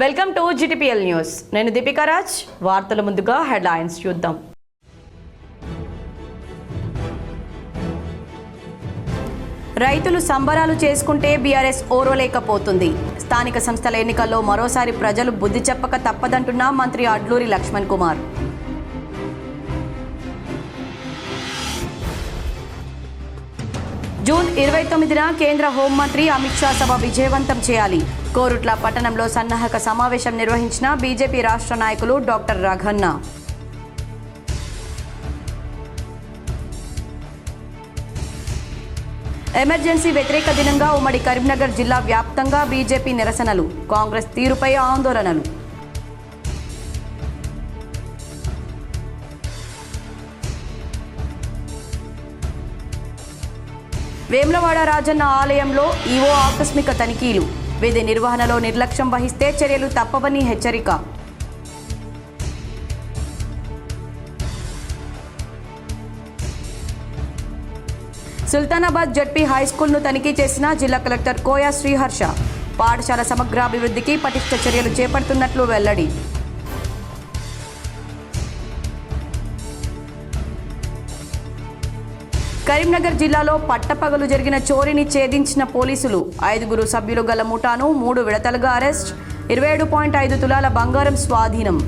Welcome to GTPL news. నేను దీపికా రాజ్. వార్తల ముందుగా హెడ్లైన్స్ చూద్దాం. రైతులు సంబరాలు చేసుకుంటే బీఆర్ఎస్ ఓర్వలేకపోతుంది. స్థానిక సంస్థల ఎన్నికల్లో మరోసారి ప్రజలు బుద్ధి చెప్పక తప్పదంటున్న మంత్రి అడ్లూరి లక్ష్మణ్ కుమార్. జూన్ 29న కేంద్ర హోంమంత్రి అమిత్ షా సభ విజయవంతం చేయాలి. కోరుట్ల పట్టణంలో సన్నాహక సమావేశం నిర్వహించిన బీజేపీ రాష్ట్ర నాయకులు డాక్టర్ రఘన్న. ఎమర్జెన్సీ వ్యతిరేక దినంగా ఉమ్మడి కరీంనగర్ జిల్లా వ్యాప్తంగా బీజేపీ నిరసనలు, కాంగ్రెస్ తీరుపై ఆందోళనలు. వేములవాడ రాజన్న ఆలయంలో ఈవో ఆకస్మిక తనిఖీలు, విధి నిర్వహణలో నిర్లక్ష్యం వహిస్తే చర్యలు తప్పవని హెచ్చరిక. సుల్తానాబాద్ జడ్పీ హైస్కూల్ను తనిఖీ చేసిన జిల్లా కలెక్టర్ కోయా శ్రీహర్ష. పాఠశాల సమగ్రాభివృద్ధికి పటిష్ట చర్యలు చేపడుతున్నట్లు వెల్లడి. కరీంనగర్ జిల్లాలో పట్టపగలు జరిగిన చోరీని ఛేదించిన పోలీసులు. 5 సభ్యులు గల ముఠాను 3 విడతలుగా అరెస్ట్. 27.5 తులాల బంగారం స్వాధీనం.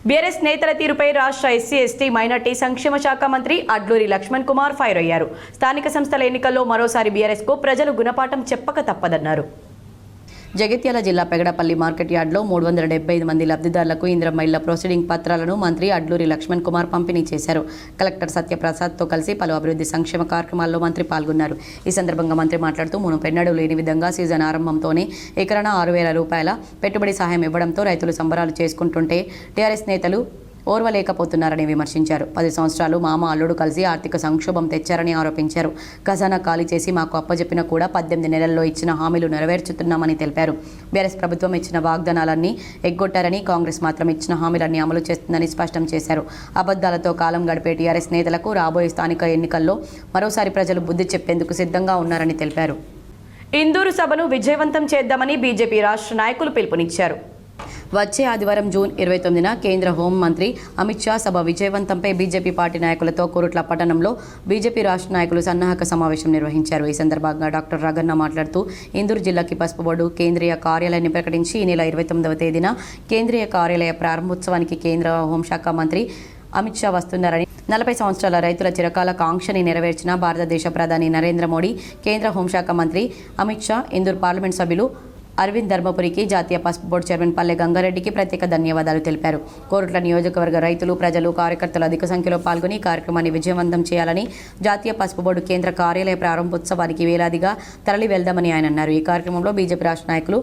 బీఆర్ఎస్ నేతల తీరుపై రాష్ట్ర ఎస్సీ ఎస్టీ మైనార్టీ సంక్షేమ శాఖ మంత్రి అడ్లూరి లక్ష్మణ్ కుమార్ ఫైర్ అయ్యారు. స్థానిక సంస్థల ఎన్నికల్లో మరోసారి బీఆర్ఎస్కు ప్రజలు గుణపాఠం చెప్పక తప్పదన్నారు. జగిత్యాల జిల్లా పెగడపల్లి మార్కెట్ యార్డ్లో 375 మంది లబ్ధిదారులకు ఇందిరమ్మ ఇళ్ల ప్రొసీడింగ్ పత్రాలను మంత్రి అడ్లూరి లక్ష్మణ్ కుమార్ పంపిణీ చేశారు. కలెక్టర్ సత్యప్రసాద్తో కలిసి పలు అభివృద్ధి సంక్షేమ కార్యక్రమాల్లో మంత్రి పాల్గొన్నారు. ఈ సందర్భంగా మంత్రి మాట్లాడుతూ మునుపెన్నడూ లేని విధంగా సీజన్ ఆరంభంతోనే ఎకరాన 6,000 రూపాయల పెట్టుబడి సహాయం ఇవ్వడంతో రైతులు సంబరాలు చేసుకుంటుంటే టీఆర్ఎస్ నేతలు ఓర్వలేకపోతున్నారని విమర్శించారు. 10 సంవత్సరాలు మామ అల్లుడు కలిసి ఆర్థిక సంక్షోభం తెచ్చారని ఆరోపించారు. ఖజానా ఖాళీ చేసి మాకు అప్పజెప్పిన కూడా 18 నెలల్లో ఇచ్చిన హామీలు నెరవేర్చుతున్నామని తెలిపారు. బీఆర్ఎస్ ప్రభుత్వం ఇచ్చిన వాగ్దానాలన్నీ ఎగ్గొట్టారని, కాంగ్రెస్ మాత్రం ఇచ్చిన హామీలన్నీ అమలు చేస్తుందని స్పష్టం చేశారు. అబద్ధాలతో కాలం గడిపే టీఆర్ఎస్ నేతలకు రాబోయే స్థానిక ఎన్నికల్లో మరోసారి ప్రజలు బుద్ధి చెప్పేందుకు సిద్ధంగా ఉన్నారని తెలిపారు. ఇందూరు సభను విజయవంతం చేద్దామని బీజేపీ రాష్ట్ర నాయకులు పిలుపునిచ్చారు. వచ్చే ఆదివారం జూన్ 29న కేంద్ర హోంమంత్రి అమిత్ షా సభ విజయవంతంపై బీజేపీ పార్టీ నాయకులతో కోరుట్ల పట్టణంలో బీజేపీ రాష్ట్ర నాయకులు సన్నాహక సమావేశం నిర్వహించారు. ఈ సందర్భంగా డాక్టర్ రఘన్న మాట్లాడుతూ ఇందూరు జిల్లాకి పసుపు బోర్డు కేంద్రీయ కార్యాలయాన్ని ప్రకటించి ఈ నెల 29వ తేదీన కేంద్రీయ కార్యాలయ ప్రారంభోత్సవానికి కేంద్ర హోంశాఖ మంత్రి అమిత్ షా వస్తున్నారని, 40 సంవత్సరాల రైతుల చిరకాల కాంక్షని నెరవేర్చిన భారతదేశ ప్రధాని నరేంద్ర మోడీ, కేంద్ర హోంశాఖ మంత్రి అమిత్ షా, ఇందూరు పార్లమెంట్ సభ్యులు అరవింద్ ధర్మపురికి, జాతీయ పసుపు బోర్డు చైర్మన్ పల్లె గంగారెడ్డికి ప్రత్యేక ధన్యవాదాలు తెలిపారు. కోరుట్ల నియోజకవర్గ రైతులు, ప్రజలు, కార్యకర్తలు అధిక సంఖ్యలో పాల్గొని కార్యక్రమాన్ని విజయవంతం చేయాలని, జాతీయ పసుపు బోర్డు కేంద్ర కార్యాలయ ప్రారంభోత్సవానికి వేలాదిగా తరలి వెళ్దామని ఆయన అన్నారు. ఈ కార్యక్రమంలో బీజేపీ రాష్ట్ర నాయకులు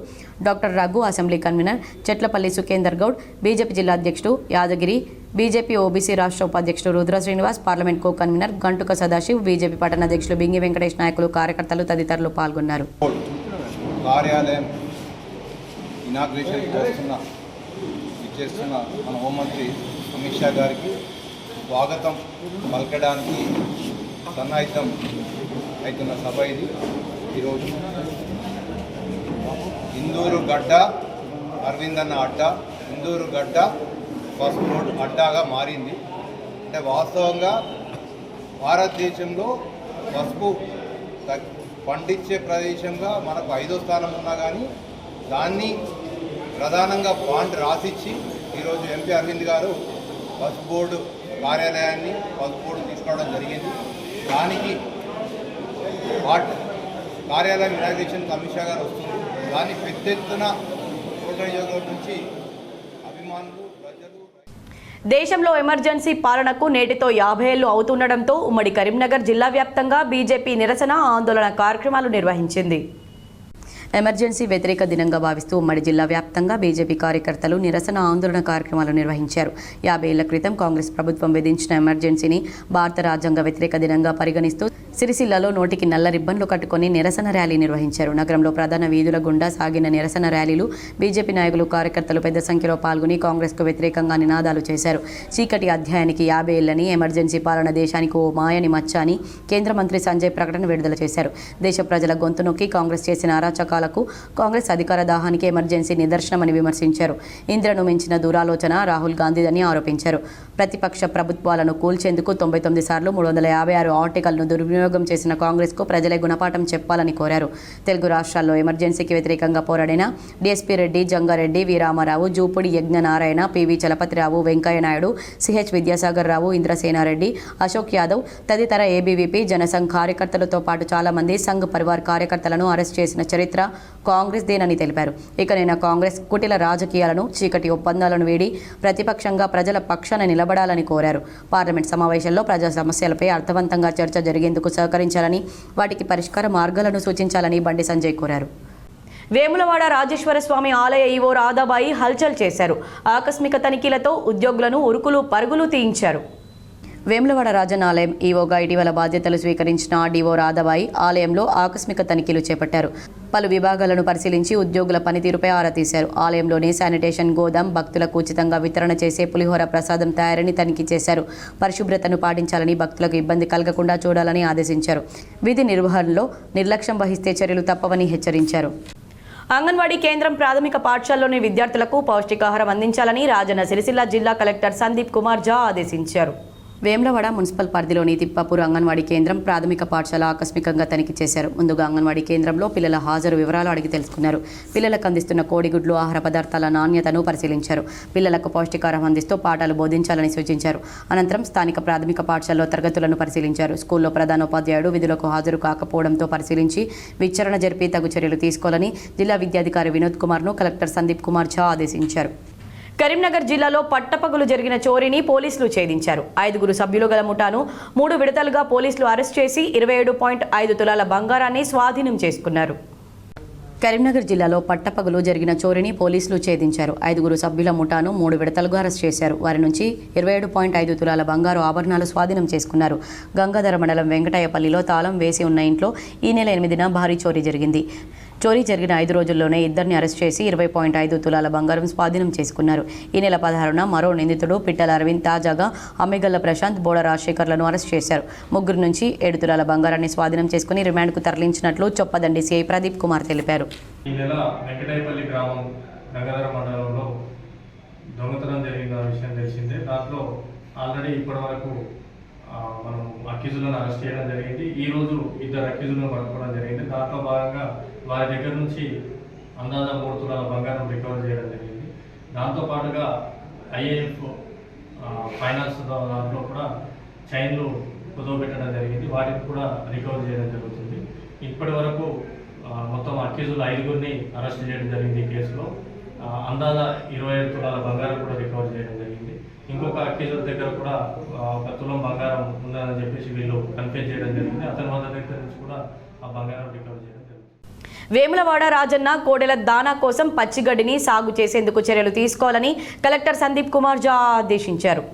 doctor Raghu, assembly convener Chetlapalli Sukhender Goud, BJP జిల్లా అధ్యక్షుడు యాదగిరి, బీజేపీ ఓబీసీ రాష్ట్ర ఉపాధ్యక్షుడు Rudra Srinivas, parliament co convener Gantuka Sadashiv, BJP పట్టణ అధ్యక్షులు బింగి వెంకటేష్, నాయకులు, కార్యకర్తలు తదితరులు పాల్గొన్నారు. ఇనాగ్రేషన్ చేస్తున్న మన హోంమంత్రి అమిత్ షా గారికి స్వాగతం పలకడానికి సన్నాహితం అవుతున్న సభ ఇది. ఈరోజు ఇందూరు గడ్డ అరవింద్ అన్న అడ్డా, ఇందూరు గడ్డ పసుపు బోర్డు అడ్డాగా మారింది. అంటే వాస్తవంగా భారతదేశంలో పసుపు పండించే ప్రదేశంగా మనకు 5వ స్థానం ఉన్నా కానీ దాన్ని ప్రధానంగా బాండ్ రాసిచ్చి ఈరోజు ఎంపీ అరవింద్ గారు పసుపు బోర్డు కార్యాలయాన్ని పసుపు బోర్డు తీసుకోవడం జరిగింది. దానికి కార్యాలయం ఇనాగ్రేషన్కి అమిత్ షా గారు వస్తుంది. దాన్ని పెద్ద ఎత్తున నియోజకవర్గం నుంచి అభిమానులు, ప్రజలు. దేశంలో ఎమర్జెన్సీ పాలనకు నేటితో 50 ఏళ్లు అవుతుండటంతో ఉమ్మడి కరీంనగర్ జిల్లా వ్యాప్తంగా బీజేపీ నిరసన, ఆందోళన కార్యక్రమాలు నిర్వహించింది. ఎమర్జెన్సీ వ్యతిరేక దినంగా భావిస్తూ ఉమ్మడి జిల్లా వ్యాప్తంగా బీజేపీ కార్యకర్తలు నిరసన, ఆందోళన కార్యక్రమాలు నిర్వహించారు. 50 ఏళ్ల క్రితం కాంగ్రెస్ ప్రభుత్వం విధించిన ఎమర్జెన్సీని భారత రాజ్యాంగ వ్యతిరేక దినంగా పరిగణిస్తూ సిరిసిల్లలో నోటికి నల్ల రిబ్బన్లు కట్టుకొని నిరసన ర్యాలీ నిర్వహించారు. నగరంలో ప్రధాన వీధుల గుండా సాగిన నిరసన ర్యాలీలు బీజేపీ నాయకులు, కార్యకర్తలు పెద్ద సంఖ్యలో పాల్గొని కాంగ్రెస్కు వ్యతిరేకంగా నినాదాలు చేశారు. చీకటి అధ్యాయానికి 50 ఏళ్లని, ఎమర్జెన్సీ పాలన దేశానికి ఓ మాయని మచ్చ అని కేంద్ర మంత్రి సంజయ్ ప్రకటన విడుదల చేశారు. దేశ ప్రజల గొంతు నొక్కి కాంగ్రెస్ చేసిన అరాచకాలు పథకాలకు కాంగ్రెస్ అధికార దాహానికి ఎమర్జెన్సీ నిదర్శనమని విమర్శించారు. ఇంద్రను మించిన దూరాలోచన రాహుల్ గాంధీదని ఆరోపించారు. ప్రతిపక్ష ప్రభుత్వాలను కూల్చేందుకు 99 సార్లు 356 ఆర్టికల్ను దుర్వినియోగం చేసిన కాంగ్రెస్కు ప్రజలే గుణపాఠం చెప్పాలని కోరారు. తెలుగు రాష్ట్రాల్లో ఎమర్జెన్సీకి వ్యతిరేకంగా పోరాడిన DSP Reddy, Janga Reddy, Veeramarao, Jupudi Yagnanarayana, PV Chalapathi Rao, Venkaiah Naidu, CH Vidyasagar Rao, Indrasena Reddy, Ashok Yadav తదితర ఏబీవీపీ, జనసంఘ్ కార్యకర్తలతో పాటు చాలామంది సంఘ్ పరివార్ కార్యకర్తలను అరెస్ట్ చేసిన చరిత్ర కాంగ్రెస్ దేనని తెలిపారు. ఇకనైనా కాంగ్రెస్ కుటిల రాజకీయాలను, చీకటి ఒప్పందాలను వీడి ప్రతిపక్షంగా ప్రజల పక్షాన నిలబడాలని కోరారు. పార్లమెంట్ సమావేశంలో ప్రజా సమస్యలపై అర్థవంతంగా చర్చ జరిగేందుకు సహకరించాలని, వాటికి పరిష్కార మార్గాలను సూచించాలని బండి సంజయ్ కోరారు. వేములవాడ రాజేశ్వర స్వామి ఆలయ ఈవో రాధాబాయి హల్చల్ చేశారు. ఆకస్మిక తనిఖీలతో ఉద్యోగులను ఉరుకులు పరుగులు తీయించారు. వేములవాడ రాజన్న ఆలయం ఈవోగా ఇటీవల బాధ్యతలు స్వీకరించిన ఆర్డీఓ రాధాబాయి ఆలయంలో ఆకస్మిక తనిఖీలు చేపట్టారు. పలు విభాగాలను పరిశీలించి ఉద్యోగుల పనితీరుపై ఆరా తీశారు. ఆలయంలోని శానిటేషన్ గోదాం, భక్తులకు ఉచితంగా వితరణ చేసే పులిహోర ప్రసాదం తయారీని తనిఖీ చేశారు. పరిశుభ్రతను పాటించాలని, భక్తులకు ఇబ్బంది కలగకుండా చూడాలని ఆదేశించారు. విధి నిర్వహణలో నిర్లక్ష్యం వహిస్తే చర్యలు తప్పవని హెచ్చరించారు. అంగన్వాడీ కేంద్రం, ప్రాథమిక పాఠశాలలోని విద్యార్థులకు పౌష్టికాహారం అందించాలని రాజన్న సిరిసిల్ల జిల్లా కలెక్టర్ సందీప్ కుమార్ ఝా ఆదేశించారు. వేములవాడ మున్సిపల్ పరిధిలోని తిప్పాపూర్ అంగన్వాడీ కేంద్రం, ప్రాథమిక పాఠశాల ఆకస్మికంగా తనిఖీ చేశారు. ముందుగా అంగన్వాడీ కేంద్రంలో పిల్లల హాజరు వివరాలు అడిగి తెలుసుకున్నారు. పిల్లలకు అందిస్తున్న కోడిగుడ్లు, ఆహార పదార్థాల నాణ్యతను పరిశీలించారు. పిల్లలకు పౌష్టికాహారం అందిస్తూ పాఠాలు బోధించాలని సూచించారు. అనంతరం స్థానిక ప్రాథమిక పాఠశాలలో తరగతులను పరిశీలించారు. స్కూల్లో ప్రధానోపాధ్యాయుడు విధులకు హాజరు కాకపోవడంతో పరిశీలించి విచారణ జరిపి తగు చర్యలు తీసుకోవాలని జిల్లా విద్యాధికారి వినోద్ కుమార్ను కలెక్టర్ సందీప్ కుమార్ ఝా ఆదేశించారు. కరీంనగర్ జిల్లాలో పట్టపగలు జరిగిన చోరీని పోలీసులు ఛేదించారు. 5 సభ్యులు గల ముఠాను 3 విడతలుగా పోలీసులు అరెస్ట్ చేసి 27.5 తులాల బంగారాన్ని స్వాధీనం చేసుకున్నారు. కరీంనగర్ జిల్లాలో పట్టపగలు జరిగిన చోరీని పోలీసులు ఛేదించారు. 5 సభ్యుల ముఠాను 3 విడతలుగా అరెస్ట్ చేశారు. వారి నుంచి 27.5 తులాల బంగారు ఆభరణాలు స్వాధీనం చేసుకున్నారు. గంగాధర మండలం వెంకటయ్యపల్లిలో తాళం వేసి ఉన్న ఇంట్లో ఈ నెల 8న భారీ చోరీ జరిగింది. చోరీ జరిగిన 5 రోజుల్లోనే ఇద్దరిని అరెస్ట్ చేసి 20.5 తులాల బంగారం స్వాధీనం చేసుకున్నారు. ఈ నెల 16న మరో నిందితుడు పిట్టల అరవింద్, తాజాగా అమ్మిగల్ల ప్రశాంత్, బోడ రాజశేఖర్లను అరెస్ట్ చేశారు. 3 నుంచి 7 తులాల బంగారాన్ని స్వాధీనం చేసుకుని రిమాండ్కు తరలించినట్లు చొప్పదండి సిఐ ప్రదీప్ కుమార్ తెలిపారు. ఈ నెల వెంకటయ్యపల్లి గ్రామం గంగాధర మండలంలో దొంగతనం జరిగిన విషయం తెలిసిందే. దాంట్లో ఆల్రెడీ ఇప్పటి వరకు మనం అక్యూజులను అరెస్ట్ చేయడం జరిగింది. ఈరోజు 2 అక్యూజులను పట్టుకోవడం జరిగింది. దాంట్లో భాగంగా వారి దగ్గర నుంచి అందాజ 3 తులాల బంగారం రికవర్ చేయడం జరిగింది. దాంతోపాటుగా ఐఏఎఫ్ ఫైనాన్స్ దాంట్లో కూడా చైన్లు కుదవబెట్టడం జరిగింది. వాటిని కూడా రికవర్ చేయడం జరుగుతుంది. ఇప్పటి వరకు మొత్తం అక్యూజులు 5గురిని అరెస్ట్ చేయడం జరిగింది. ఈ కేసులో అందాజ 25 తులాల బంగారం కూడా రికవర్ చేయడం జరిగింది. ఇంకొక అక్యూజుల దగ్గర కూడా 1 తులం బంగారం ఉందని చెప్పేసి వీళ్ళు కన్ఫ్యూజ్ చేయడం జరిగింది. అతని వద్ద దగ్గర నుంచి కూడా ఆ బంగారం రికవర్ చేయడం జరిగింది. వేములవాడ రాజన్న కోడెల దానా కోసం పచ్చిగడ్డిని సాగు చేసేందుకు చర్యలు తీసుకోవాలని కలెక్టర్ సందీప్ కుమార్ ఝా ఆదేశించారు.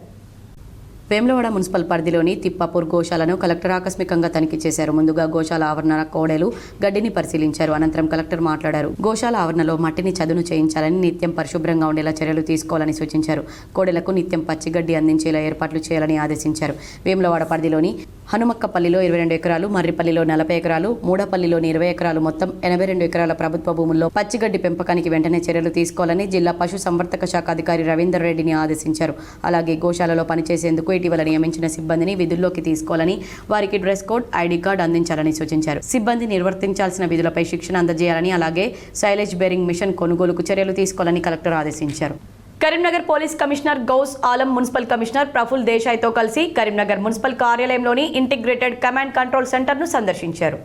వేములవాడ మున్సిపల్ పరిధిలోని తిప్పాపూర్ గోశాలను కలెక్టర్ ఆకస్మికంగా తనిఖీ చేశారు. ముందుగా గోశాల ఆవరణ కోడెలు, గడ్డిని పరిశీలించారు. అనంతరం కలెక్టర్ మాట్లాడారు. గోశాల ఆవరణలో మట్టిని చదును చేయించాలని, నిత్యం పరిశుభ్రంగా ఉండేలా చర్యలు తీసుకోవాలని సూచించారు. కోడెలకు నిత్యం పచ్చిగడ్డి అందించేలా ఏర్పాట్లు చేయాలని ఆదేశించారు. వేములవాడ పరిధిలోని హనుమక్కపల్లిలో 22 ఎకరాలు, మర్రిపల్లిలో 40 ఎకరాలు, మూడపల్లిలోని 20 ఎకరాలు, మొత్తం 82 ఎకరాల ప్రభుత్వ భూముల్లో పచ్చిగడ్డి పెంపకానికి వెంటనే చర్యలు తీసుకోవాలని జిల్లా పశు సంవర్ధక శాఖ అధికారి రవీందర్ రెడ్డిని ఆదేశించారు. అలాగే గోశాలలో పనిచేసేందుకు ఇటీవల నియమించిన సిబ్బందిని విధుల్లోకి తీసుకోవాలని, వారికి డ్రెస్ కోడ్, ఐడి కార్డు అందించాలని సూచించారు. సిబ్బంది నిర్వర్తించాల్సిన విధులపై శిక్షణ అందజేయాలని, అలాగే సైలేజ్ బేరింగ్ మిషన్ కొనుగోలుకు చర్యలు తీసుకోవాలని కలెక్టర్ ఆదేశించారు. Karimnagar police commissioner Gous Alam municipal commissioner Praful దేశాయ్తో కలిసి కరీంనగర్ మున్సిపల్ కార్యాలయంలోని ఇంటిగ్రేటెడ్ కమాండ్ కంట్రోల్ సెంటర్ను సందర్శించారు.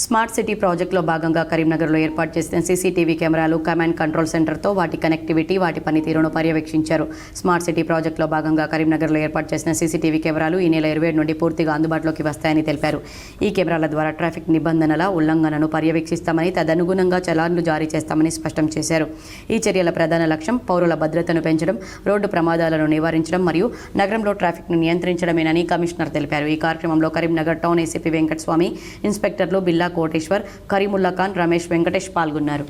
స్మార్ట్ సిటీ ప్రాజెక్టులో భాగంగా కరీంనగర్లో ఏర్పాటు చేసిన సీసీటీవీ కెమెరాలు, కమాండ్ కంట్రోల్ సెంటర్తో వాటి కనెక్టివిటీ, వాటి పనితీరును పర్యవేక్షించారు. స్మార్ట్ సిటీ ప్రాజెక్టులో భాగంగా కరీంనగర్లో ఏర్పాటు చేసిన సీసీటీవీ కెమెరాలు ఈ నెల 27 నుండి పూర్తిగా అందుబాటులోకి వస్తాయని తెలిపారు. ఈ కెమెరాల ద్వారా ట్రాఫిక్ నిబంధనల ఉల్లంఘనను పర్యవేక్షిస్తామని, తదనుగుణంగా చలాన్లు జారీ చేస్తామని స్పష్టం చేశారు. ఈ చర్యల ప్రధాన లక్ష్యం పౌరుల భద్రతను పెంచడం, రోడ్డు ప్రమాదాలను నివారించడం మరియు నగరంలో ట్రాఫిక్ను నియంత్రించడమేనని కమిషనర్ తెలిపారు. ఈ కార్యక్రమంలో కరీంనగర్ టౌన్ ఏసీపీ వెంకటస్వామి, ఇన్స్పెక్టర్లు బిల్లా కోటేశ్వర్, కరీముల్లా ఖాన్, రమేష్, వెంకటేష్ పాల్గొన్నారు.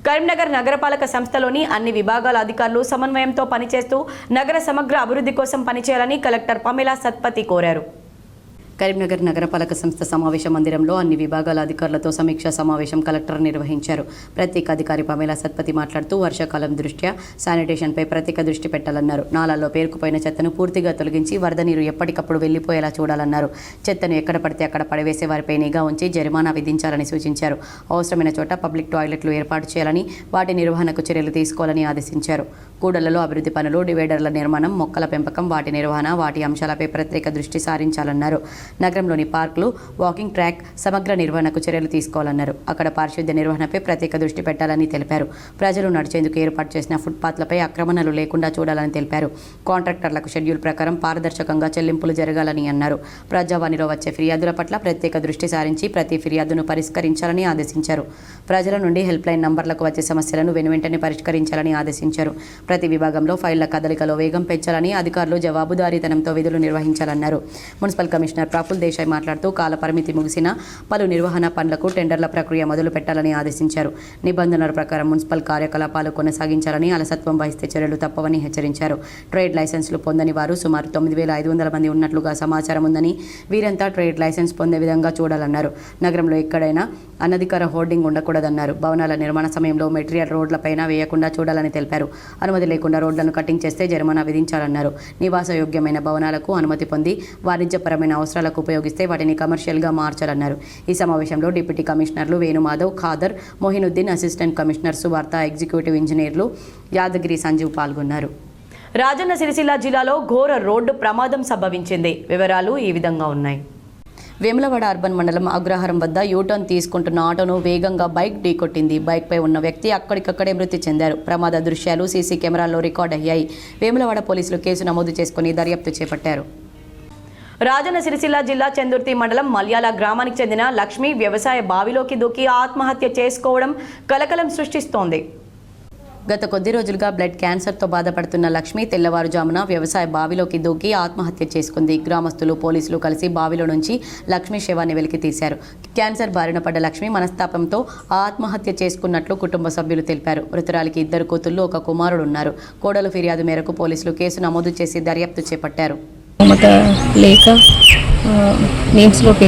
కరీంనగర్ నగరపాలక సంస్థలోని అన్ని విభాగాల అధికారులు సమన్వయంతో పనిచేస్తూ నగర సమగ్ర అభివృద్ధి కోసం పనిచేయాలని కలెక్టర్ పమేలా సత్పతి కోరారు. కరీంనగర్ నగరపాలక సంస్థ సమావేశ మందిరంలో అన్ని విభాగాల అధికారులతో సమీక్షా సమావేశం కలెక్టర్ నిర్వహించారు. ప్రత్యేక అధికారి పమేలా సత్పతి మాట్లాడుతూ వర్షాకాలం దృష్ట్యా శానిటేషన్పై ప్రత్యేక దృష్టి పెట్టాలన్నారు. నాలాల్లో పేరుకుపోయిన చెత్తను పూర్తిగా తొలగించి వరద నీరు ఎప్పటికప్పుడు వెళ్లిపోయేలా చూడాలన్నారు. చెత్తను ఎక్కడ పడితే అక్కడ పడవేసే వారిపై నిఘా ఉంచి జరిమానా విధించాలని సూచించారు. అవసరమైన చోట పబ్లిక్ టాయిలెట్లు ఏర్పాటు చేయాలని, వాటి నిర్వహణకు చర్యలు తీసుకోవాలని ఆదేశించారు. కూడళ్లలో అభివృద్ధి పనులు, డివైడర్ల నిర్మాణం, మొక్కల పెంపకం, వాటి నిర్వహణ, వాటి అంశాలపై ప్రత్యేక దృష్టి సారించాలన్నారు. నగరంలోని పార్కులు, వాకింగ్ ట్రాక్ సమగ్ర నిర్వహణకు చర్యలు తీసుకోవాలన్నారు. అక్కడ పారిశుద్ధ్య నిర్వహణపై ప్రత్యేక దృష్టి పెట్టాలని తెలిపారు. ప్రజలు నడిచేందుకు ఏర్పాటు చేసిన ఫుట్పాత్లపై ఆక్రమణలు లేకుండా చూడాలని తెలిపారు. కాంట్రాక్టర్లకు షెడ్యూల్ ప్రకారం పారదర్శకంగా చెల్లింపులు జరగాలని అన్నారు. ప్రజావాణిలో వచ్చే ఫిర్యాదుల పట్ల ప్రత్యేక దృష్టి సారించి ప్రతి ఫిర్యాదును పరిష్కరించాలని ఆదేశించారు. ప్రజల నుండి హెల్ప్ లైన్ నంబర్లకు వచ్చే సమస్యలను వెనువెంటనే పరిష్కరించాలని ఆదేశించారు. ప్రతి విభాగంలో ఫైళ్ల కదలికలో వేగం పెంచాలని, అధికారులు జవాబుదారీతనంతో విధులు నిర్వహించాలన్నారు. మున్సిపల్ కమిషనర్ ప్రఫుల్ దేశాయ్ మాట్లాడుతూ కాల పరిమితి ముగిసిన పలు నిర్వహణ పనులకు టెండర్ల ప్రక్రియ మొదలు పెట్టాలని ఆదేశించారు. నిబంధనల ప్రకారం మున్సిపల్ కార్యకలాపాలు కొనసాగించాలని, అలసత్వం వహిస్తే చర్యలు తప్పవని హెచ్చరించారు. ట్రేడ్ లైసెన్సులు పొందని వారు సుమారు 9,500 మంది ఉన్నట్లుగా సమాచారం ఉందని, వీరంతా ట్రేడ్ లైసెన్స్ పొందే విధంగా చూడాలన్నారు. నగరంలో ఎక్కడైనా అనధికార హోర్డింగ్ ఉండకూడదన్నారు. భవనాల నిర్మాణ సమయంలో మెటీరియల్ రోడ్లపైన వేయకుండా చూడాలని తెలిపారు. అనుమతి లేకుండా రోడ్లను కటింగ్ చేస్తే జరిమానా విధించాలన్నారు. నివాసయోగ్యమైన భవనాలకు అనుమతి పొంది వాణిజ్యపరమైన అవసరాలకు ఉపయోగిస్తే వాటిని కమర్షియల్గా మార్చాలన్నారు. ఈ సమావేశంలో డిప్యూటీ కమిషనర్లు Venumadhav, Khader, Mohinuddin, assistant commissioner Suvartha, executive ఇంజనీర్లు యాదగిరి, సంజీవ్ పాల్గొన్నారు. రాజన్న సిరిసిల్ల జిల్లాలో ఘోర రోడ్డు ప్రమాదం సంభవించింది. వివరాలు ఈ విధంగా ఉన్నాయి. వేములవాడ అర్బన్ మండలం అగ్రహారం వద్ద యూటర్న్ తీసుకుంటున్న ఆటోను వేగంగా బైక్ ఢీకొట్టింది. బైక్పై ఉన్న వ్యక్తి అక్కడికక్కడే మృతి చెందారు. ప్రమాద దృశ్యాలు సీసీ కెమెరాల్లో రికార్డ్ అయ్యాయి. వేములవాడ పోలీసులు కేసు నమోదు చేసుకుని దర్యాప్తు చేపట్టారు. రాజన్న సిరిసిల్ల జిల్లా చందుర్తి మండలం మల్యాల గ్రామానికి చెందిన లక్ష్మి వ్యవసాయ బావిలోకి దూకి ఆత్మహత్య చేసుకోవడం కలకలం సృష్టిస్తోంది. గత కొద్ది రోజులుగా బ్లడ్ క్యాన్సర్తో బాధపడుతున్న లక్ష్మి తెల్లవారుజామున వ్యవసాయ బావిలోకి దూకి ఆత్మహత్య చేసుకుంది. గ్రామస్తులు, పోలీసులు కలిసి బావిలో నుంచి లక్ష్మి శవాన్ని వెలికి తీశారు. క్యాన్సర్ బారిన పడ్డ లక్ష్మి మనస్తాపంతో ఆత్మహత్య చేసుకున్నట్లు కుటుంబ సభ్యులు తెలిపారు. మృతురాలికి 2 కూతుళ్లు, 1 కుమారుడు ఉన్నారు. కోడలు ఫిర్యాదు మేరకు పోలీసులు కేసు నమోదు చేసి దర్యాప్తు చేపట్టారు. లేక నీమ్స్లోకి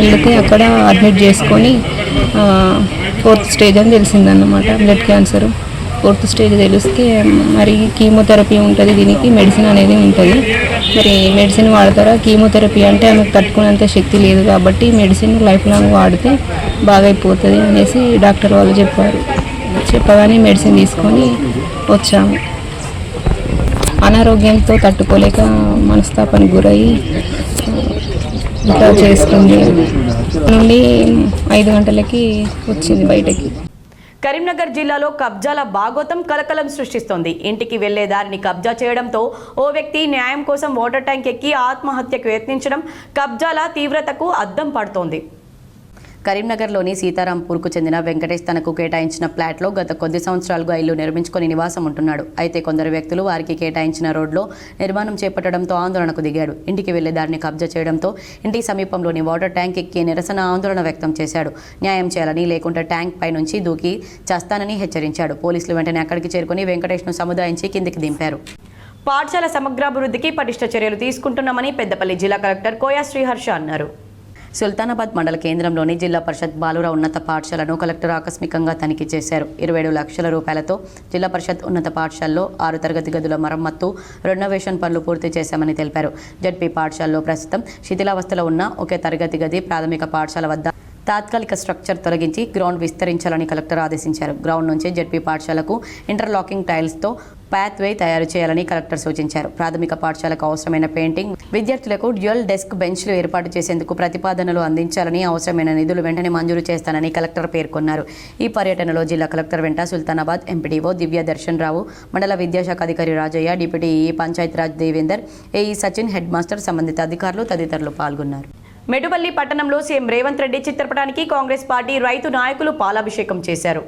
వెళ్తే అక్కడ అడ్మిట్ చేసుకొని 4th స్టేజ్ అని తెలిసిందన్నమాట. బ్లడ్ క్యాన్సర్ 4th స్టేజ్ తెలిస్తే మరి కీమోథెరపీ ఉంటుంది, దీనికి మెడిసిన్ అనేది ఉంటుంది. మరి మెడిసిన్ వాడతారా? కీమోథెరపీ అంటే ఆమెకు తట్టుకునేంత శక్తి లేదు కాబట్టి మెడిసిన్ లైఫ్ లాంగ్ వాడితే బాగైపోతుంది అనేసి డాక్టర్ వాళ్ళు చెప్పగానే మెడిసిన్ తీసుకొని వచ్చాము. అనారోగ్యంతో తట్టుకోలేక మనస్తాపానికి గురయ్యి ఇట్లా చేసుకుంది. నుండి 5 గంటలకి వచ్చింది బయటకి. కరీంనగర్ జిల్లాలో కబ్జాల భాగోతం కలకలం సృష్టిస్తోంది. ఇంటికి వెళ్లే దారిని కబ్జా చేయడంతో ఓ వ్యక్తి న్యాయం కోసం వాటర్ ట్యాంక్ ఎక్కి ఆత్మహత్యకు యత్నించడం కబ్జాల తీవ్రతకు అద్దం పడుతోంది. కరీంనగర్లోని సీతారాంపూర్కు చెందిన వెంకటేష్ తనకు కేటాయించిన ఫ్లాట్లో గత కొద్ది సంవత్సరాలుగా ఇల్లు నిర్మించుకొని నివాసం ఉంటున్నాడు. అయితే కొందరు వ్యక్తులు వారికి కేటాయించిన రోడ్లో నిర్మాణం చేపట్టడంతో ఆందోళనకు దిగాడు. ఇంటికి వెళ్లే దారిని కబ్జా చేయడంతో ఇంటి సమీపంలోని వాటర్ ట్యాంక్ ఎక్కి నిరసన ఆందోళన వ్యక్తం చేశాడు. న్యాయం చేయాలని, లేకుంటే ట్యాంక్ పై నుంచి దూకి చేస్తానని హెచ్చరించాడు. పోలీసులు వెంటనే అక్కడికి చేరుకుని వెంకటేష్ను సముదాయించి కిందికి దింపారు. పాఠశాల సమగ్రాభివృద్ధికి పటిష్ట చర్యలు తీసుకుంటున్నామని పెద్దపల్లి జిల్లా కలెక్టర్ కోయా శ్రీహర్ష అన్నారు. సుల్తానాబాద్ మండల కేంద్రంలోని జిల్లా పరిషత్ బాలుర ఉన్నత పాఠశాలను కలెక్టర్ ఆకస్మికంగా తనిఖీ చేశారు. 27 లక్షల రూపాయలతో జిల్లా పరిషత్ ఉన్నత పాఠశాలలో 6 తరగతి గదుల మరమ్మత్తు, రెనోవేషన్ పనులు పూర్తి చేశామని తెలిపారు. జడ్పీ పాఠశాలలో ప్రస్తుతం శిథిలావస్థలో ఉన్న ఒకే తరగతి గది ప్రాథమిక పాఠశాల వద్ద తాత్కాలిక స్ట్రక్చర్ తొలగించి గ్రౌండ్ విస్తరించాలని కలెక్టర్ ఆదేశించారు. గ్రౌండ్ నుంచి జడ్పీ పాఠశాలకు ఇంటర్లాకింగ్ టైల్స్తో పాత్వే తయారు చేయాలని కలెక్టర్ సూచించారు. ప్రాథమిక పాఠశాలకు అవసరమైన పెయింటింగ్, విద్యార్థులకు డ్యూయల్ డెస్క్ బెంచ్లు ఏర్పాటు చేసేందుకు ప్రతిపాదనలు అందించాలని, అవసరమైన నిధులు వెంటనే మంజూరు చేస్తానని కలెక్టర్ పేర్కొన్నారు. ఈ పర్యటనలో జిల్లా కలెక్టర్ వెంట సుల్తానాబాద్ ఎంపీడీఓ దివ్య దర్శన్ రావు, మండల విద్యాశాఖ అధికారి Rajaiah, deputy EE Panchayati Raj Devender, AE Sachin, head master, సంబంధిత అధికారులు తదితరులు పాల్గొన్నారు. మెటుపల్లి పట్టణంలో సీఎం రేవంత్ రెడ్డి చిత్రపటానికి కాంగ్రెస్ పార్టీ రైతు నాయకులు పాలాభిషేకం చేశారు.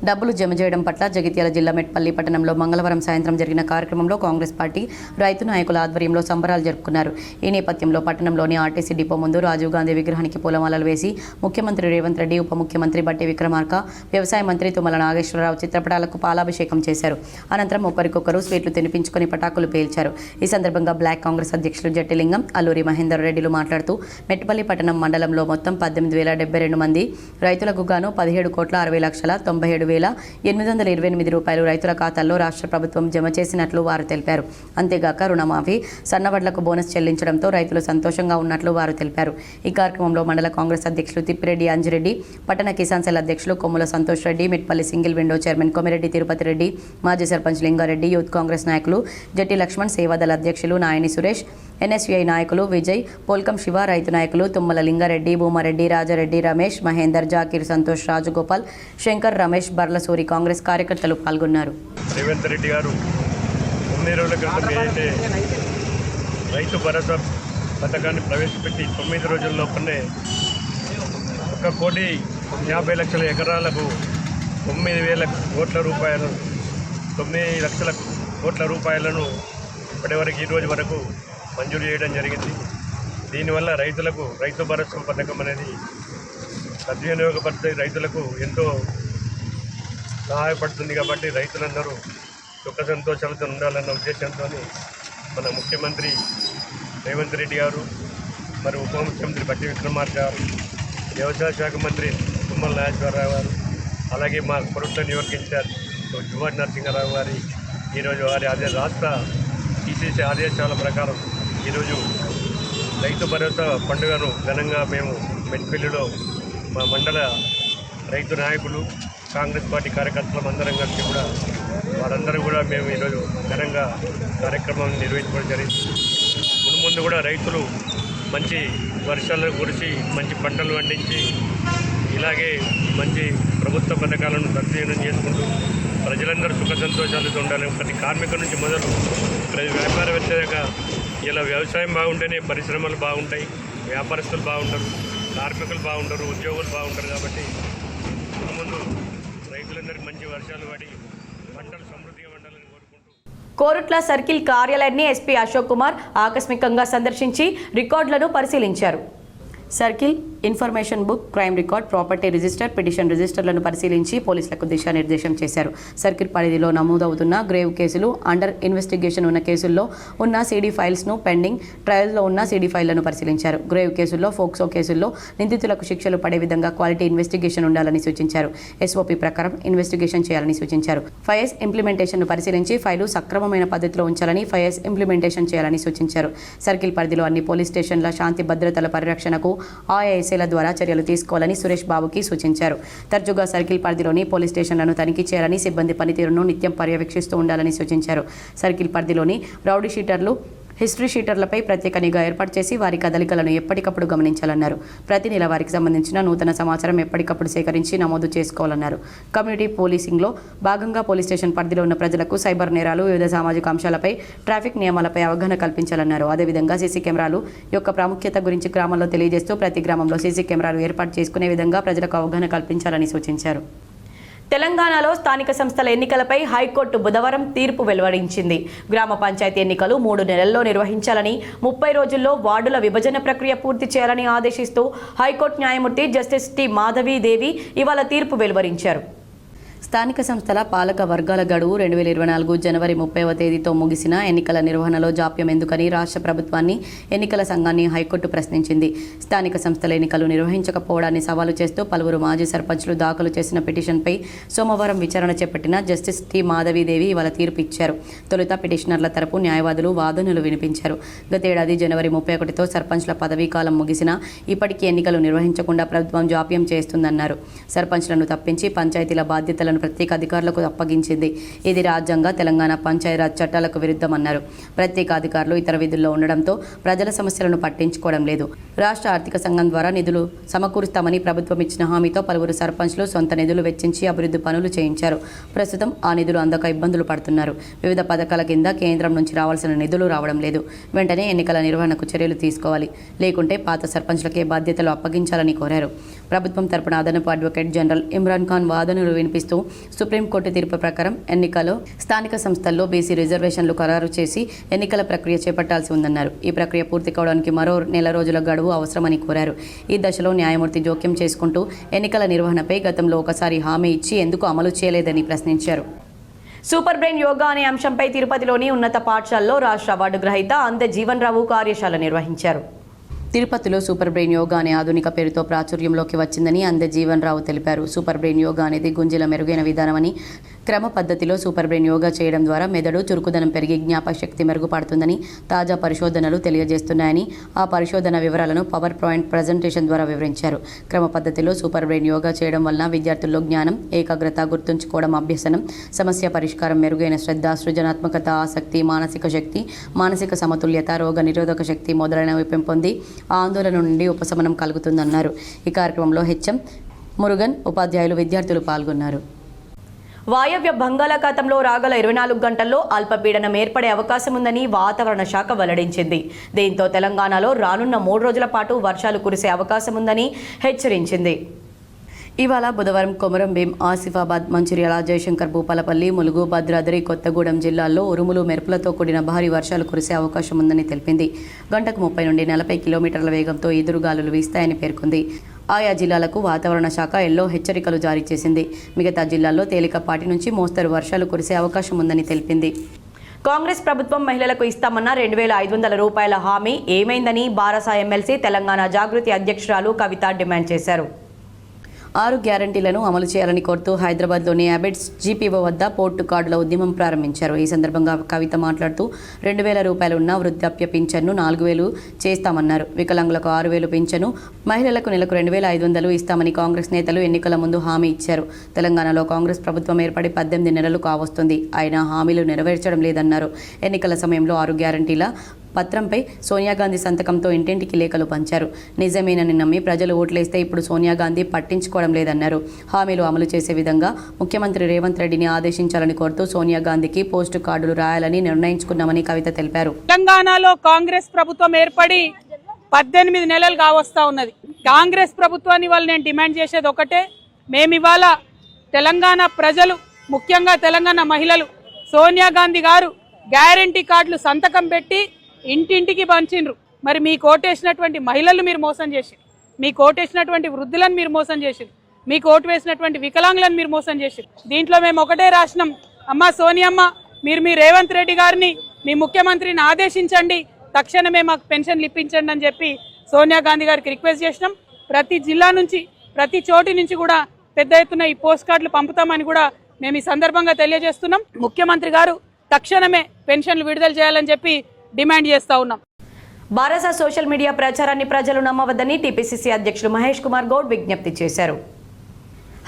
డబ్బులు జమ చేయడం పట్ల జగిత్యాల జిల్లా మెట్పల్లి పట్టణంలో మంగళవారం సాయంత్రం జరిగిన కార్యక్రమంలో కాంగ్రెస్ పార్టీ రైతు నాయకుల ఆధ్వర్యంలో సంబరాలు జరుపుకున్నారు. ఈ నేపథ్యంలో పట్టణంలోని ఆర్టీసీ డిపో ముందు రాజీవ్ గాంధీ విగ్రహానికి పూలమాలలు వేసి ముఖ్యమంత్రి రేవంత్ రెడ్డి, ఉప ముఖ్యమంత్రి బట్టి విక్రమార్క, వ్యవసాయ మంత్రి తుమ్మల నాగేశ్వరరావు చిత్రపటాలకు పాలాభిషేకం చేశారు. అనంతరం ఒకరికొకరు స్వీట్లు తినిపించుకొని పటాకులు పేల్చారు. ఈ సందర్భంగా బ్లాక్ కాంగ్రెస్ అధ్యక్షులు జట్టిలింగం, అల్లూరి మహేందర్ రెడ్డిలు మాట్లాడుతూ మెట్పల్లి పట్టణం మండలంలో మొత్తం 18,072 మంది రైతులకు గాను 17,60,97,828 రూపాయలు రైతుల ఖాతాల్లో రాష్ట్ర ప్రభుత్వం జమ చేసినట్లు వారు తెలిపారు. అంతేగాక రుణమాఫీ, సన్నవడ్లకు బోనస్ చెల్లించడంతో రైతులు సంతోషంగా ఉన్నట్లు వారు తెలిపారు. ఈ కార్యక్రమంలో మండల కాంగ్రెస్ అధ్యక్షులు తిప్పిరెడ్డి అంజిరెడ్డి, పట్టణ కిసాన్ సెల్ అధ్యక్షులు Kommula Santosh Reddy, Metpally single window chairman Komireddy Tirupathi Reddy, మాజీ సర్పంచ్ లింగారెడ్డి, యూత్ కాంగ్రెస్ నాయకులు జట్టి లక్ష్మణ్, సేవాదళ అధ్యక్షులు నాయని సురేష్, ఎన్ఎస్యుఐ నాయకులు విజయ్, పోల్కం శివ, రైతు నాయకులు తుమ్మల లింగారెడ్డి, భూమారెడ్డి, రాజారెడ్డి, రమేష్, మహేందర్, జాకీర్, సంతోష్, రాజగోపాల్, శంకర్, రమేష్, బర్లసూరి కాంగ్రెస్ కార్యకర్తలు పాల్గొన్నారు. రేవంత్ రెడ్డి గారు 9 రోజుల క్రితం ఏదైతే రైతు భరోసా పథకాన్ని ప్రవేశపెట్టి 9 రోజుల లోపలనే 1,50,00,000 ఎకరాలకు 9,000 కోట్ల రూపాయలు 9 లక్షల కోట్ల రూపాయలను ఇప్పటివరకు ఈ రోజు వరకు మంజూరు చేయడం జరిగింది. దీనివల్ల రైతులకు రైతు భరోసా పథకం అనేది సద్వినియోగపరిచే రైతులకు ఎంతో సహాయపడుతుంది. కాబట్టి రైతులందరూ సుఖ సంతోషాలతో ఉండాలన్న ఉద్దేశంతో మన ముఖ్యమంత్రి రేవంత్ రెడ్డి గారు, మరి ఉప ముఖ్యమంత్రి బట్టి విక్రమార్క గారు, వ్యవసాయ శాఖ మంత్రి తుమ్మల నాగేశ్వరరావు గారు, అలాగే మా ప్రభుత్వ నియోజక ఇన్ఛార్జ్ జువాడి నరసింహారావు గారి ఈరోజు వారి రాష్ట్ర ఈసీసీ ఆదేశాల ప్రకారం ఈరోజు రైతు భరోసా పండుగను ఘనంగా మేము మెట్పల్లిలో మా మండల రైతు నాయకులు, కాంగ్రెస్ పార్టీ కార్యకర్తలు అందరం కలిసి కూడా వారందరూ కూడా మేము ఈరోజు ఘనంగా కార్యక్రమాన్ని నిర్వహించడం జరిగింది. ముందు కూడా రైతులు మంచి వర్షాలను కురిసి మంచి పంటలు పండించి ఇలాగే మంచి ప్రభుత్వ పథకాలను సద్వినియోగం చేసుకుంటూ ప్రజలందరూ సుఖ సంతోషాలతో ఉండాలి. ప్రతి కార్మికుల నుంచి మొదలు ప్రతి వ్యాపారవేత్త దాకా ఇలా వ్యవసాయం బాగుంటేనే పరిశ్రమలు బాగుంటాయి, వ్యాపారస్తులు బాగుంటారు, కార్మికులు బాగుంటారు, ఉద్యోగులు బాగుంటారు. కాబట్టి ముందు రైతులందరికీ మంచి వర్షాలు పడి పంటలు సమృద్ధిగా ఉండాలని కోరుకుంటూ కోరుట్ల సర్కిల్ కార్యాలయాన్ని ఎస్పీ అశోక్ కుమార్ ఆకస్మికంగా సందర్శించి రికార్డులను పరిశీలించారు. Circle information book, crime record, property register, petition రిజిస్టర్లను పరిశీలించి పోలీసులకు దిశానిర్దేశం చేశారు. సర్కిల్ పరిధిలో నమోదవుతున్న గ్రేవ్ కేసులు, అండర్ ఇన్వెస్టిగేషన్ ఉన్న కేసుల్లో ఉన్న సీడీ ఫైల్స్ను, పెండింగ్ ట్రయల్స్లో ఉన్న సీడీ ఫైళ్లను పరిశీలించారు. గ్రేవ్ కేసుల్లో, ఫోక్సో కేసుల్లో నిందితులకు శిక్షలు పడే విధంగా క్వాలిటీ ఇన్వెస్టిగేషన్ ఉండాలని సూచించారు. ఎస్ఓపీ ప్రకారం ఇన్వెస్టిగేషన్ చేయాలని సూచించారు. 5S ఇంప్లిమెంటేషన్ను పరిశీలించి ఫైలు సక్రమమైన పద్ధతిలో ఉంచాలని 5S ఇంప్లిమెంటేషన్ చేయాలని సూచించారు. సర్కిల్ పరిధిలో అన్ని పోలీస్ స్టేషన్ల శాంతి భద్రతల పరిరక్షణకు AISల ద్వారా చర్యలు తీసుకోవాలని సురేష్ బాబుకి సూచించారు. తరచుగా సర్కిల్ పరిధిలోని పోలీస్ స్టేషన్లను తనిఖీ చేయాలని, సిబ్బంది పనితీరును నిత్యం పర్యవేక్షిస్తూ ఉండాలని సూచించారు. సర్కిల్ పరిధిలోని రౌడీ షీటర్లు, హిస్టరీ షీటర్లపై ప్రత్యేక నిఘా ఏర్పాటు చేసి వారి కదలికలను ఎప్పటికప్పుడు గమనించాలన్నారు. ప్రతి నెల వారికి సంబంధించిన నూతన సమాచారం ఎప్పటికప్పుడు సేకరించి నమోదు చేసుకోవాలన్నారు. కమ్యూనిటీ పోలీసింగ్లో భాగంగా పోలీస్ స్టేషన్ పరిధిలో ఉన్న ప్రజలకు సైబర్ నేరాలు, వివిధ సామాజిక అంశాలపై, ట్రాఫిక్ నియమాలపై అవగాహన కల్పించాలన్నారు. అదేవిధంగా సీసీ కెమెరాలు యొక్క ప్రాముఖ్యత గురించి గ్రామాల్లో తెలియజేస్తూ ప్రతి గ్రామంలో సీసీ కెమెరాలు ఏర్పాటు చేసుకునే విధంగా ప్రజలకు అవగాహన కల్పించాలని సూచించారు. తెలంగాణలో స్థానిక సంస్థల ఎన్నికలపై హైకోర్టు బుధవారం తీర్పు వెలువడించింది. గ్రామ పంచాయతీ ఎన్నికలు 3 నెలల్లో నిర్వహించాలని, 30 రోజుల్లో వార్డుల విభజన ప్రక్రియ పూర్తి చేయాలని ఆదేశిస్తూ హైకోర్టు న్యాయమూర్తి జస్టిస్ టి మాధవీదేవి ఇవాళ తీర్పు వెలువరించారు. స్థానిక సంస్థల పాలక వర్గాల గడువు 2024 జనవరి 30వ తేదీతో ముగిసిన ఎన్నికల నిర్వహణలో జాప్యం ఎందుకని రాష్ట్ర ప్రభుత్వాన్ని, ఎన్నికల సంఘాన్ని హైకోర్టు ప్రశ్నించింది. స్థానిక సంస్థల ఎన్నికలు నిర్వహించకపోవడాన్ని సవాలు చేస్తూ పలువురు మాజీ సర్పంచ్లు దాఖలు చేసిన పిటిషన్పై సోమవారం విచారణ చేపట్టిన జస్టిస్ టి మాధవీదేవి ఇవాళ తీర్పు ఇచ్చారు. తొలుత పిటిషనర్ల తరపు న్యాయవాదులు వాదనలు వినిపించారు. గతేడాది జనవరి 31తో సర్పంచ్ల పదవీ కాలం ముగిసినా ఇప్పటికీ ఎన్నికలు నిర్వహించకుండా ప్రభుత్వం జాప్యం చేస్తుందన్నారు. సర్పంచ్లను తప్పించి పంచాయతీల బాధ్యతలను ప్రత్యేక అధికారులకు అప్పగించింది. ఇది రాజ్యాంగ, తెలంగాణ పంచాయతీరాజ్ చట్టాలకు విరుద్ధమన్నారు. ప్రత్యేక అధికారులు ఇతర విధుల్లో ఉండడంతో ప్రజల సమస్యలను పట్టించుకోవడం లేదు. రాష్ట్ర ఆర్థిక సంఘం ద్వారా నిధులు సమకూరుస్తామని ప్రభుత్వం ఇచ్చిన హామీతో పలువురు సర్పంచ్లు సొంత నిధులు వెచ్చించి అభివృద్ధి పనులు చేయించారు. ప్రస్తుతం ఆ నిధులు అందక ఇబ్బందులు పడుతున్నారు. వివిధ పథకాల కింద కేంద్రం నుంచి రావాల్సిన నిధులు రావడం లేదు. వెంటనే ఎన్నికల నిర్వహణకు చర్యలు తీసుకోవాలి, లేకుంటే పాత సర్పంచ్లకే బాధ్యతలు అప్పగించాలని కోరారు. ప్రభుత్వం తరపున అదనపు అడ్వకేట్ జనరల్ ఇమ్రాన్ ఖాన్ వాదనలు వినిపిస్తూ సుప్రీంకోర్టు తీర్పు ప్రకారం ఎన్నికల్లో స్థానిక సంస్థల్లో బీసీ రిజర్వేషన్లు ఖరారు చేసి ఎన్నికల ప్రక్రియ చేపట్టాల్సి ఉందన్నారు. ఈ ప్రక్రియ పూర్తి కావడానికి మరో నెల రోజుల గడువు అవసరమని కోరారు. ఈ దశలో న్యాయమూర్తి జోక్యం చేసుకుంటూ ఎన్నికల నిర్వహణపై గతంలో ఒకసారి హామీ ఇచ్చి ఎందుకు అమలు చేయలేదని ప్రశ్నించారు. సూపర్ బ్రెయిన్ యోగా అనే అంశంపై తిరుపతిలోని ఉన్నత పాఠశాలలో రాష్ట్ర అవార్డు గ్రహీత అందే జీవన్ రావు కార్యశాల నిర్వహించారు. తిరుపతిలో సూపర్ బ్రెయిన్ యోగా అనే ఆధునిక పేరుతో ప్రాచుర్యంలోకి వచ్చిందని అందే జీవన్ రావు తెలిపారు. సూపర్ బ్రెయిన్ యోగా అనేది గుంజల మెరుగైన విధానమని, క్రమ పద్ధతిలో సూపర్ బ్రెయిన్ యోగా చేయడం ద్వారా మెదడు చురుకుదనం పెరిగి జ్ఞాపకశక్తి మెరుగుపడుతుందని తాజా పరిశోధనలు తెలియజేస్తున్నాయని, ఆ పరిశోధన వివరాలను పవర్ పాయింట్ ప్రజెంటేషన్ ద్వారా వివరించారు. క్రమ పద్ధతిలో సూపర్ బ్రెయిన్ యోగా చేయడం వలన విద్యార్థుల్లో జ్ఞానం, ఏకాగ్రత, గుర్తుంచుకోవడం, అభ్యసనం, సమస్య పరిష్కారం, మెరుగైన శ్రద్ధ, సృజనాత్మకత, ఆసక్తి, మానసిక శక్తి, మానసిక సమతుల్యత, రోగ నిరోధక శక్తి మొదలైనవి పెంపొంది ఆందోళన నుండి ఉపశమనం కలుగుతుందన్నారు. ఈ కార్యక్రమంలో హెచ్ఎం మురుగన్, ఉపాధ్యాయులు, విద్యార్థులు పాల్గొన్నారు. వాయవ్య బంగాళాఖాతంలో రాగల 24 గంటల్లో అల్పపీడనం ఏర్పడే అవకాశం ఉందని వాతావరణ శాఖ వెల్లడించింది. దీంతో తెలంగాణలో రానున్న 3 రోజుల పాటు వర్షాలు కురిసే అవకాశం ఉందని హెచ్చరించింది. ఇవాళ బుధవారం కొమరం భీం, ఆసిఫాబాద్, మంచిర్యాల, జయశంకర్, భూపాలపల్లి, ములుగు, భద్రాద్రి, కొత్తగూడెం జిల్లాల్లో ఉరుములు, మెరుపులతో కూడిన భారీ వర్షాలు కురిసే అవకాశం ఉందని తెలిపింది. గంటకు 30 నుండి 40 కిలోమీటర్ల వేగంతో ఈదురుగాలులు వీస్తాయని పేర్కొంది. ఆయా జిల్లాలకు వాతావరణ శాఖ ఎల్లో హెచ్చరికలు జారీ చేసింది. మిగతా జిల్లాల్లో తేలికపాటి నుంచి మోస్తరు వర్షాలు కురిసే అవకాశం ఉందని తెలిపింది. కాంగ్రెస్ ప్రభుత్వం మహిళలకు ఇస్తామన్న 2,500 రూపాయల హామీ ఏమైందని బారసా ఎమ్మెల్సీ, తెలంగాణ జాగృతి అధ్యక్షురాలు కవిత డిమాండ్ చేశారు. 6 గ్యారంటీలను అమలు చేయాలని కోరుతూ హైదరాబాద్లోని అబిడ్స్ జీపీఓ వద్ద పోర్టు కార్డుల ఉద్యమం ప్రారంభించారు. ఈ సందర్భంగా కవిత మాట్లాడుతూ 2,000 రూపాయలు ఉన్న వృద్ధాప్య పింఛన్ను 4,000 చేస్తామన్నారు. వికలాంగులకు 6,000 పింఛను, మహిళలకు నెలకు 2,500 ఇస్తామని కాంగ్రెస్ నేతలు ఎన్నికల ముందు హామీ ఇచ్చారు. తెలంగాణలో కాంగ్రెస్ ప్రభుత్వం ఏర్పడి 18 నెలలు కావస్తుంది. అయినా హామీలు నెరవేర్చడం లేదన్నారు. ఎన్నికల సమయంలో 6 గ్యారంటీల పత్రంపై సోనియా గాంధీ సంతకంతో ఇంటింటికి లేఖలు పంచారు. నిజమేనని నమ్మి ప్రజలు ఓట్లేస్తే ఇప్పుడు సోనియా గాంధీ పట్టించుకోవడం లేదన్నారు. హామీలు అమలు చేసే విధంగా ముఖ్యమంత్రి రేవంత్ రెడ్డిని ఆదేశించాలని కోరుతూ సోనియా గాంధీకి పోస్టు కార్డులు రాయాలని నిర్ణయించుకున్నామని కవిత తెలిపారు. తెలంగాణలో కాంగ్రెస్ ప్రభుత్వం ఏర్పడి 18 నెలలు కావస్తా ఉన్నది. కాంగ్రెస్ ప్రభుత్వాన్ని వాళ్ళు నేను డిమాండ్ చేసేది ఒకటే, మేము ఇవాళ తెలంగాణ ప్రజలు, ముఖ్యంగా తెలంగాణ మహిళలు, సోనియా గాంధీ గారు గ్యారంటీ కార్డులు సంతకం పెట్టి ఇంటింటికి పంచిండ్రు. మరి మీ కోటేసినటువంటి మహిళలు మీరు మోసం చేసిరు, మీ కోటేసినటువంటి వృద్ధులను మీరు మోసం చేసిరు, మీ కోటు వేసినటువంటి వికలాంగులను మీరు మోసం చేసిరు. దీంట్లో మేము ఒకటే రాసినాం, అమ్మ సోనియమ్మ, మీరు మీ రేవంత్ రెడ్డి గారిని, మీ ముఖ్యమంత్రిని ఆదేశించండి, తక్షణమే మాకు పెన్షన్లు ఇప్పించండి అని చెప్పి సోనియా గాంధీ గారికి రిక్వెస్ట్ చేసినాం. ప్రతి జిల్లా నుంచి, ప్రతి చోటి నుంచి కూడా పెద్ద ఎత్తున ఈ పోస్ట్ కార్డులు పంపుతామని కూడా మేము ఈ సందర్భంగా తెలియజేస్తున్నాం. ముఖ్యమంత్రి గారు తక్షణమే పెన్షన్లు విడుదల చేయాలని చెప్పి డిమాండ్ చేస్తా ఉన్నాం. బారసా సోషల్ మీడియా ప్రచారాన్ని ప్రజలు నమ్మవద్దని టీపీసీసీ అధ్యక్షులు మహేష్ కుమార్ గౌడ్ విజ్ఞప్తి చేశారు.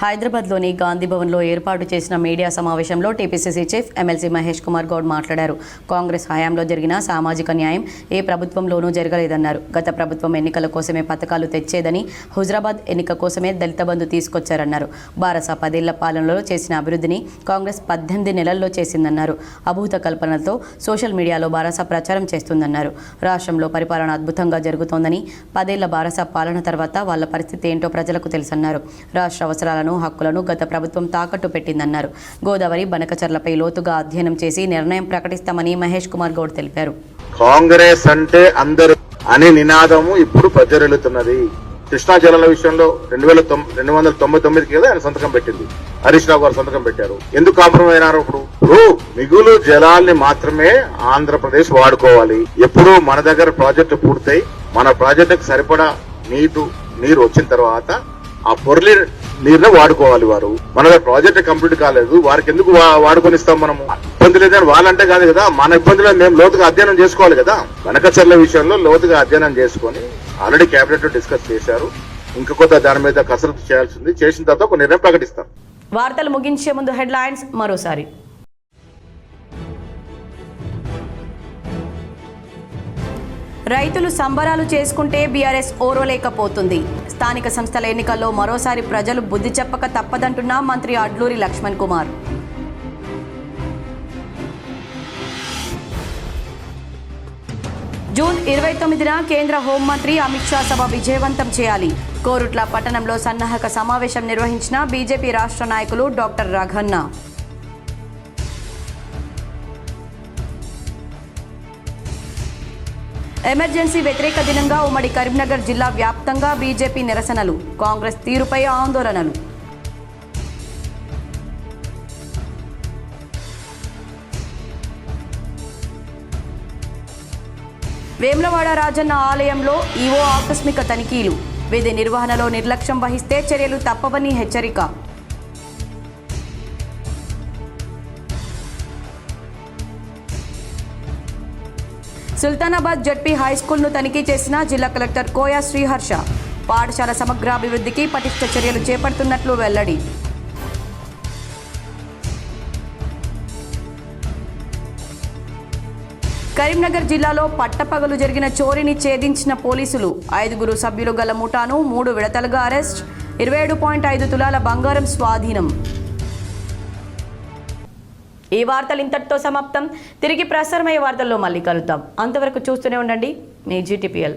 హైదరాబాద్లోని గాంధీ భవన్లో ఏర్పాటు చేసిన మీడియా సమావేశంలో TPCC chief MLC Mahesh Kumar Goud మాట్లాడారు. కాంగ్రెస్ హయాంలో జరిగిన సామాజిక న్యాయం ఏ ప్రభుత్వంలోనూ జరగలేదన్నారు. గత ప్రభుత్వం ఎన్నికల కోసమే పథకాలు తెచ్చేదని, హుజరాబాద్ ఎన్నిక కోసమే దళిత బంధు తీసుకొచ్చారన్నారు. బారసా 10 ఏళ్ల పాలనలో చేసిన అభివృద్ధిని కాంగ్రెస్ 18 నెలల్లో చేసిందన్నారు. అభూత కల్పనలతో సోషల్ మీడియాలో బారసా ప్రచారం చేస్తుందన్నారు. రాష్ట్రంలో పరిపాలన అద్భుతంగా జరుగుతోందని, 10 ఏళ్ల బారసా పాలన తర్వాత వాళ్ళ పరిస్థితి ఏంటో ప్రజలకు తెలుసన్నారు. రాష్ట్ర అవసరాలను, హక్కులను గత ప్రభుత్వం తాకట్టు పెట్టిందన్నారు. గోదావరి, బనకచర్లపై లోతుగా అధ్యయనం చేసి నిర్ణయం ప్రకటిస్తామని మహేష్ కుమార్ గౌడ్ తెలిపారు. కాంగ్రెస్ అంటే అందరూ అనే నినాదము ఇప్పుడు ప్రజ్వరిల్లుతున్నది. కృష్ణా జలాల విషయంలో 2,299 కదా ఆయన సంతకం పెట్టింది, హరీష్ రావు గారు సంతకం పెట్టారు. ఎందుకు కాంప్రమైజ్ అయినారు? ఇప్పుడు మిగులు జలాల్ని మాత్రమే ఆంధ్రప్రదేశ్ వాడుకోవాలి. ఎప్పుడు మన దగ్గర ప్రాజెక్టు పూర్తయి మన ప్రాజెక్టుకు సరిపడా నీరు వచ్చిన తర్వాత ఆ పొర్లి నీరునే వాడుకోవాలి. వారు మన ప్రాజెక్ట్ కంప్లీట్ కాలేదు, వారికి ఎందుకు వాడుకొని ఇస్తాం? మనము ఇబ్బంది లేదని వాళ్ళంటే కాదు కదా, మన ఇబ్బందులను మేము లోతుగా అధ్యయనం చేసుకోవాలి కదా. బనకచర్ల విషయంలో లోతుగా అధ్యయనం చేసుకుని ఆల్రెడీ కేబినెట్ లో డిస్కస్ చేశారు. ఇంకా కొత్త దాని మీద కసరత్తు చేయాల్సింది, చేసిన తర్వాత ఒక నిర్ణయం ప్రకటిస్తాం. వార్తలు ముగించే ముందు హెడ్లైన్స్ మరోసారి. రైతులు సంబరాలు చేసుకుంటే బీఆర్ఎస్ ఓర్వలేకపోతుంది. స్థానిక సంస్థల ఎన్నికల్లో మరోసారి ప్రజలు బుద్ధి చెప్పక తప్పదంటున్న మంత్రి అడ్లూరి లక్ష్మణ్ కుమార్. జూన్ 29న కేంద్ర హోంమంత్రి అమిత్ షా సభ విజయవంతం చేయాలి. కోరుట్ల పట్టణంలో సన్నాహక సమావేశం నిర్వహించిన బీజేపీ రాష్ట్ర నాయకులు డాక్టర్ రఘన్న. ఎమర్జెన్సీ వ్యతిరేక దినంగా ఉమ్మడి కరీంనగర్ జిల్లా వ్యాప్తంగా బీజేపీ నిరసనలు, కాంగ్రెస్ తీరుపై ఆందోళనలు. వేములవాడ రాజన్న ఆలయంలో ఈవో ఆకస్మిక తనిఖీలు, విధి నిర్వహణలో నిర్లక్ష్యం వహిస్తే చర్యలు తప్పవని హెచ్చరిక. సుల్తానాబాద్ జడ్పీ హైస్కూల్ను తనిఖీ చేసిన జిల్లా కలెక్టర్ కోయా శ్రీహర్ష. పాఠశాల సమగ్రాభివృద్ధికి పటిష్ట చర్యలు చేపడుతున్నట్లు వెల్లడి. కరీంనగర్ జిల్లాలో పట్టపగలు జరిగిన చోరీని ఛేదించిన పోలీసులు. 5 సభ్యులు గల ముఠాను 3 విడతలుగా అరెస్ట్. 27.5 తులాల బంగారం స్వాధీనం. ఈ వార్తలు ఇంతటితో సమాప్తం. తిరిగి ప్రసారమయ్యే వార్తల్లో మళ్ళీ కలుద్దాం. అంతవరకు చూస్తూనే ఉండండి మీ GTPL.